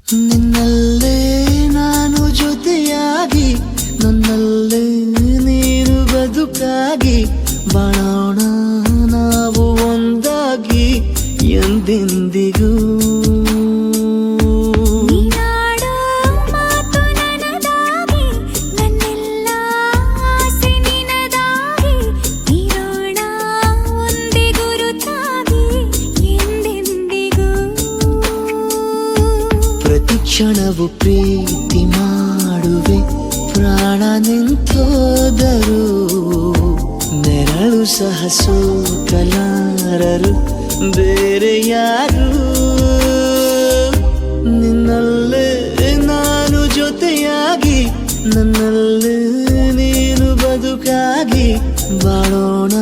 ನಿನ್ನಲ್ಲೇ ನಾನು ಜೊತೆಯಾಗಿ ನನ್ನಲ್ಲೇ ನೀನು ಬದುಕಾಗಿ ಬಾಳೋಣ ನಾವು ಒಂದಾಗಿ ಎಂದೆಂದಿಗೂ. ನೀನಾಡೋ ಮಾತು ನನದಾಗಿ ನನ್ನೆಲ್ಲ ಆಸೆ ನಿನದಾಗಿ ಇರೋಣ ಒಂದೇ ಗುರುತಾಗಿ ಎಂದೆಂದಿಗೂ. ಪ್ರತಿ ಕ್ಷಣವು ಪ್ರೀತಿ ಮಾಡುವೆ ಪ್ರಾಣ ನಿಂತೋದರು ನೆರಳು ಸಹ ಸೋಕಲಾರರು ಬೇರೆ ಯಾರು. ನಿನ್ನಲ್ಲೇ ನಾನು ಜೊತೆಯಾಗಿ ನನ್ನಲ್ಲೇ ನೀನು ಬದುಕಾಗಿ ಬಾಳೋಣ